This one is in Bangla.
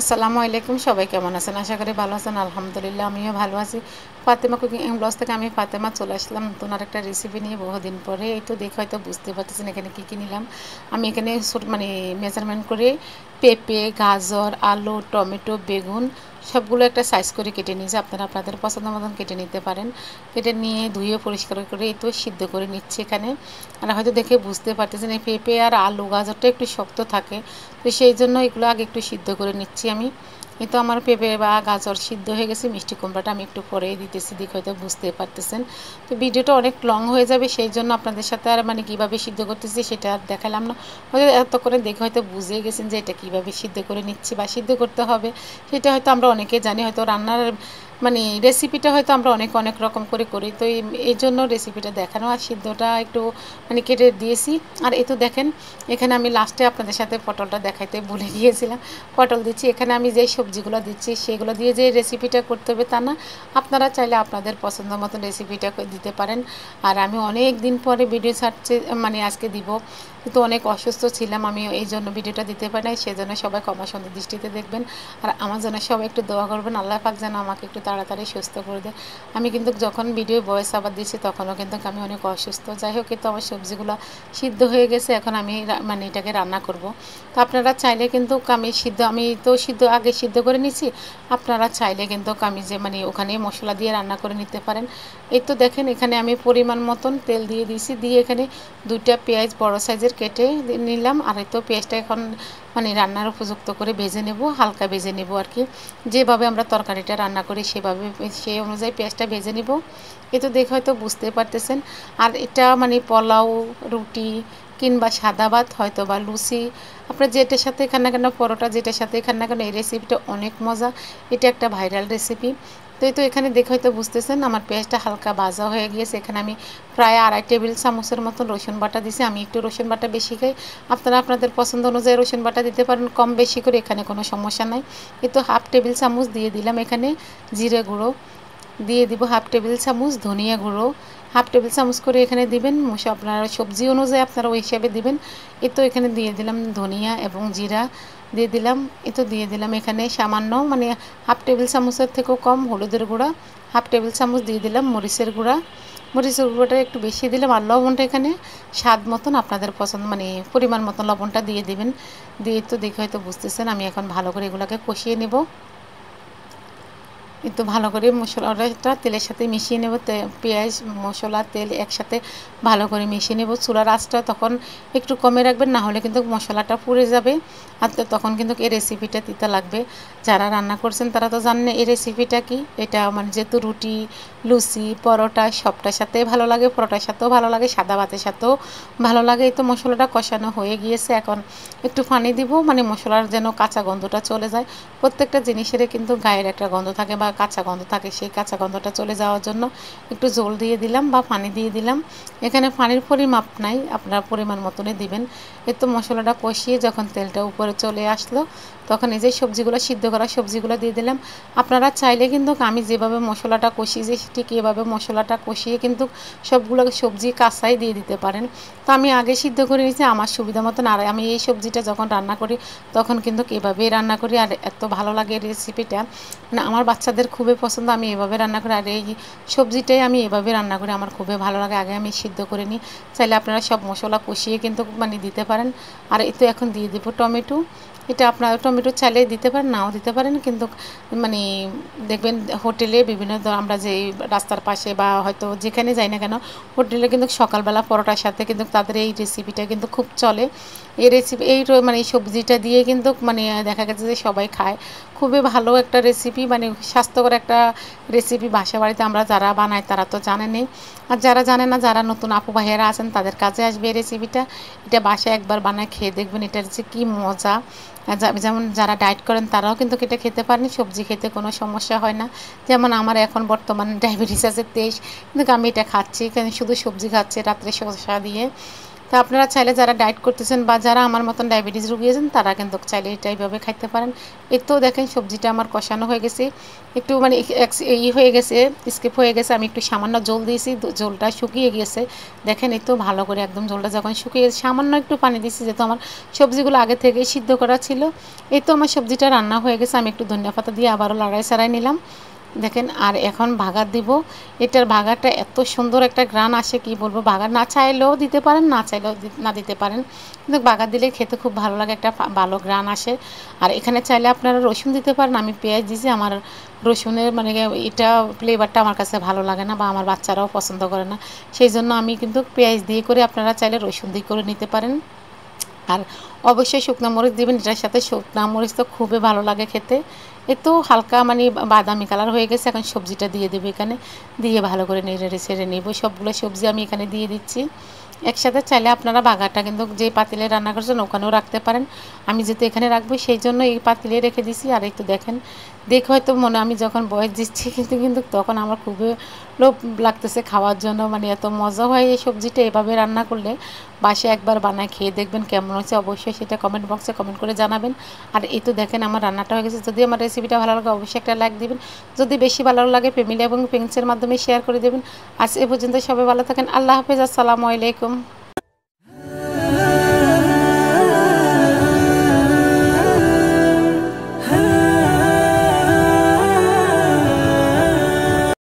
আসসালামু আলাইকুম, সবাই কেমন আছেন? আশা করি ভালো আছেন। আলহামদুলিল্লাহ আমিও ভালো আছি। ফাতেমা কুকিং এন্ড ব্লগস থেকে আমি ফাতেমা চলে আসলাম নতুন আরেকটা রেসিপি নিয়ে বহুদিন পরে। এই তো দেখে হয়তো বুঝতে পারতেছেন এখানে কী নিলাম। আমি এখানে মানে মেজারমেন্ট করে পেঁপে, গাজর, আলু, টমেটো, বেগুন সবগুলো একটা সাইজ করে কেটে নিয়েছি। আপনারা আপনাদের পছন্দ মতন কেটে নিতে পারেন। কেটে নিয়ে ধুয়ে পরিষ্কার করে এই তো সিদ্ধ করে নিচ্ছি এখানে। আর হয়তো দেখে বুঝতে পারতেছেন এই পেঁপে আর আলু গাজরটা একটু শক্ত থাকে, তো সেই জন্য এগুলো আগে একটু সিদ্ধ করে নিচ্ছি আমি। এই তো আমার পেঁপে বা গাজর সিদ্ধ হয়ে গেছে। মিষ্টি কুমড়াটা আমি একটু পরেই দিতেছি, দেখে হয়তো বুঝতে পারতেছেন। তো ভিডিওটা অনেক লং হয়ে যাবে, সেই জন্য আপনাদের সাথে আর মানে কীভাবে সিদ্ধ করতেছি সেটা আর দেখালাম না। হয়তো এত করে দেখে হয়তো বুঝে গেছেন যে এটা কীভাবে সিদ্ধ করে নিচ্ছি বা সিদ্ধ করতে হবে। সেটা হয়তো আমরা অনেকে জানি, হয়তো রান্নার মানে রেসিপিটা হয়তো আমরা অনেক রকম করে করি, তো এই জন্য রেসিপিটা দেখানো। আর সিদ্ধটা একটু মানে কেটে দিয়েছি। আর এই তো দেখেন এখানে আমি লাস্টে আপনাদের সাথে পটলটা দেখাইতে ভুলে গিয়েছিলাম। পটল দিচ্ছি এখানে। আমি যেই সবজিগুলো দিচ্ছি সেগুলো দিয়ে যে রেসিপিটা করতে হবে তা না, আপনারা চাইলে আপনাদের পছন্দ মতো রেসিপিটা দিতে পারেন। আর আমি অনেক দিন পরে ভিডিও ছাড়ছে, মানে আজকে দিব, কিন্তু অনেক অসুস্থ ছিলাম আমি, এই জন্য ভিডিওটা দিতে পারি নাই। সেজন্য সবাই ক্ষমা সুন্দর দৃষ্টিতে দেখবেন। আর আমার জন্য সবাই একটু দোয়া করবেন, আল্লাহ পাক যেন আমাকে একটু তাড়াতাড়ি সুস্থ করে দেয়। আমি কিন্তু যখন ভিডিও ভয়েস আবার দিচ্ছি তখনও কিন্তু আমি অনেক অসুস্থ। যাই হোক, কিন্তু আমার সবজিগুলো সিদ্ধ হয়ে গেছে। এখন আমি মানে এটাকে রান্না করব। তো আপনারা চাইলে কিন্তু আমি তো আগে সিদ্ধ করে নিছি। আপনারা চাইলে কিন্তু আমি যে মানে ওখানে মশলা দিয়ে রান্না করে নিতে পারেন। এই তো দেখেন এখানে আমি পরিমাণ মতন তেল দিয়ে দিয়েছি। দিয়ে এখানে 2টা পেঁয়াজ বড় সাইজের কেটে নিলাম। আর এই তো পেঁয়াজটা এখন মানে রান্নার উপযুক্ত করে ভেজে নেব, হালকা ভেজে নেব আর কি। যেভাবে আমরা তরকারিটা রান্না করি সেভাবে সেই অনুযায়ী পেঁয়াজটা ভেজে নেব। এ তো দেখে হয়তো বুঝতে পারতেছেন। আর এটা মানে পোলাও, রুটি কিংবা সাদা ভাত, হয়তো বা লুচি, আপনার যেটার সাথে খান না কেন, পরোটা যেটার সাথে খান না কেন, এই রেসিপিটা অনেক মজা। এটা একটা ভাইরাল রেসিপি। তো এই তো এখানে দেখে হয়তো বুঝতেছেন আমার পেঁয়াজটা হালকা ভাজা হয়ে গিয়েছে। এখানে আমি প্রায় 2.5 টেবিল চামচের মতন রসুন বাটা দিছি। আমি একটু রসুন বাটা বেশি খাই, আপনারা আপনাদের পছন্দ অনুযায়ী রসুন বাটা দিতে পারেন, কম বেশি করে, এখানে কোনো সমস্যা নাই। এই তো 1/2 টেবিল চামচ দিয়ে দিলাম এখানে জিরে গুঁড়ো, দিয়ে দিব 1/2 টেবিল চামচ ধনিয়া গুঁড়ো, 1/2 টেবিল চামচ করে এখানে দিবেন। আপনারা সবজি অনুযায়ী আপনারা ওই হিসাবে দিবেন। এ তো এখানে দিয়ে দিলাম ধনিয়া এবং জিরা দিয়ে দিলাম। এ তো দিয়ে দিলাম এখানে সামান্য মানে 1/2 টেবিল চামচের থেকেও কম হলুদের গুঁড়া, 1/2 টেবিল চামচ দিয়ে দিলাম মরিচের গুঁড়া। মরিচের গুঁড়োটা একটু বেশি দিলাম। আর লবণটা এখানে স্বাদ মতন আপনাদের পছন্দ মানে পরিমাণ মতন লবণটা দিয়ে দিবেন। দিয়ে তো দেখে হয়তো বুঝতেছেন আমি এখন ভালো করে এগুলোকে কষিয়ে নেব। একটু ভালো করে মশলাটা তেলের সাথে মিশিয়ে নেব। পেঁয়াজ, মশলা, তেল একসাথে ভালো করে মিশিয়ে নেব। চুলার আঁচটা তখন একটু কমে রাখবেন, না হলে কিন্তু মশলাটা পুড়ে যাবে। আর তখন কিন্তু এই রেসিপিটা তিতা লাগবে। যারা রান্না করছেন তারা তো জানেন এই রেসিপিটা কি। এটা মানে যেহেতু রুটি, লুচি, পরোটা সবটার সাথে ভালো লাগে, পরোটার সাথেও ভালো লাগে, সাদা ভাতের সাথেও ভালো লাগে। এই তো মশলাটা কষানো হয়ে গিয়েছে। এখন একটু পানি দিব, মানে মশলার যেন কাঁচা গন্ধটা চলে যায়। প্রত্যেকটা জিনিসেরই কিন্তু গায়ের একটা গন্ধ থাকে বা কাঁচা গন্ধ থাকে, সেই কাঁচা গন্ধটা চলে যাওয়ার জন্য একটু জল দিয়ে দিলাম বা পানি দিয়ে দিলাম। এখানে পানির পরিমাপ নাই, আপনারা পরিমাণ মতনই দিবেন। এর তো মশলাটা কষিয়ে যখন তেলটা উপরে চলে আসলো, তখন এই যে সবজিগুলো, সিদ্ধ করা সবজিগুলো দিয়ে দিলাম। আপনারা চাইলে কিন্তু আমি যেভাবে মশলাটা কষিয়েছি ঠিক এভাবে মশলাটা কষিয়ে কিন্তু সবগুলো সবজি কাঁচাই দিয়ে দিতে পারেন। তো আমি আগে সিদ্ধ করে নিয়েছি আমার সুবিধা মতন। আর আমি এই সবজিটা যখন রান্না করি তখন কিন্তু এভাবেই রান্না করি। আর এত ভালো লাগে এই রেসিপিটা, মানে আমার বাচ্চাদের খুবই পছন্দ। আমি এভাবে রান্না করি, আর এই সবজিটাই আমি এভাবে রান্না করি, আমার খুবই ভালো লাগে। আগে আমি সিদ্ধ করে নিই। চাইলে আপনারা সব মশলা কষিয়ে কিন্তু মানে দিতে পারেন। আর এই তো এখন দিয়ে দেবো টমেটো। এটা আপনারা টমেটো চাইলে দিতে পারেন, নাও দিতে পারেন, কিন্তু মানে দেখবেন হোটেলে বিভিন্ন আমরা যে রাস্তার পাশে বা হয়তো যেখানে যাই না কেন, হোটেলে কিন্তু সকালবেলা পরোটার সাথে কিন্তু তাদের এই রেসিপিটা কিন্তু খুব চলে। এই রেসিপি মানে এই সবজিটা দিয়ে কিন্তু মানে দেখা গেছে যে সবাই খায়। খুবই ভালো একটা রেসিপি, মানে স্বাস্থ্যকর একটা রেসিপি। বাসা বাড়িতে আমরা যারা বানাই তারা তো জানেনই। আর যারা জানে না, যারা নতুন আপু ভাইয়েরা আছেন তাদের কাছে আসবে এই রেসিপিটা। এটা বাসায় একবার বানায় খেয়ে দেখবেন এটার যে কী মজা। যেমন যারা ডায়েট করেন তারাও কিন্তু এটা খেতে পারেন, সবজি খেতে কোনো সমস্যা হয় না। যেমন আমার এখন বর্তমান ডায়াবেটিস আছে 23, কিন্তু আমি এটা খাচ্ছি, কারণ শুধু সবজি খাচ্ছি রাত্রে শসা দিয়ে। তো আপনারা চাইলে যারা ডায়েট করতেছেন বা যারা আমার মতন ডায়াবেটিস রোগী আছেন তারা কিন্তু চাইলে এটা এইভাবে খাইতে পারেন। এই তো দেখেন সবজিটা আমার কষানো হয়ে গেছে, একটু মানে হয়ে গেছে, স্কিপ হয়ে গেছে। আমি একটু সামান্য জল দিয়েছি, জলটা শুকিয়ে গিয়েছে। দেখেন এই তো ভালো করে একদম জলটা যখন শুকিয়ে গেছে, সামান্য একটু পানি দিয়েছি যেহেতু আমার সবজিগুলো আগে থেকে সিদ্ধ করা ছিল। এই তো আমার সবজিটা রান্না হয়ে গেছে। আমি একটু ধনিয়া পাতা দিয়ে আবারও লাড়াই ছাড়াই নিলাম। দেখেন আর এখন ভাগার দিব। এটার ভাগারটা এত সুন্দর একটা ঘ্রাণ আসে কি বলবো। ভাগার না চাইলেও দিতে পারেন, না চাইলেও না দিতে পারেন, কিন্তু ভাগার দিলে খেতে খুব ভালো লাগে, একটা ভালো ঘ্রাণ আসে। আর এখানে চাইলে আপনারা রসুন দিতে পারেন, আমি পেঁয়াজ দিয়েছি। আমার রসুনের মানে এটা ফ্লেভারটা আমার কাছে ভালো লাগে না বা আমার বাচ্চারাও পছন্দ করে না, সেই জন্য আমি কিন্তু পেঁয়াজ দিয়ে করে, আপনারা চাইলে রসুন দিয়ে করে নিতে পারেন। আর অবশ্যই শুকনো মরিচ দিবেন, এটার সাথে শুকনো মরিচ তো খুবই ভালো লাগে খেতে। তো হালকা মানে বাদামি কালার হয়ে গেছে, এখন সবজিটা দিয়ে দেবো এখানে, দিয়ে ভালো করে নেড়ে ছেড়ে নেব। সবগুলো সবজি আমি এখানে দিয়ে দিচ্ছি একসাথে। চাইলে আপনারা বাগারটা কিন্তু যে পাতিলে রান্না করছেন ওখানেও রাখতে পারেন, আমি যেহেতু এখানে রাখবো সেই জন্য এই পাতিলে রেখে দিছি। আর এই তো দেখেন, দেখে হয়তো মনে আমি যখন বয়স দিচ্ছি কিন্তু তখন আমার খুবই লোভ লাগতেছে খাওয়ার জন্য। মানে এত মজা হয় এই সবজিটা এভাবে রান্না করলে। বাসায় একবার বানায় খেয়ে দেখবেন কেমন হয়েছে, অবশ্যই সেটা কমেন্ট বক্সে কমেন্ট করে জানাবেন। আর এই তো দেখেন আমার রান্নাটা হয়ে গেছে। যদি আমার রেসিপিটা ভালো লাগে অবশ্যই একটা লাইক দিবেন, যদি বেশি ভালো লাগে ফ্যামিলি এবং ফ্রেন্ডসের মাধ্যমে শেয়ার করে দেবেন। আজ এ পর্যন্ত সবাই ভালো থাকেন, আল্লাহ হাফেজ, আসসালামু আলাইকুম।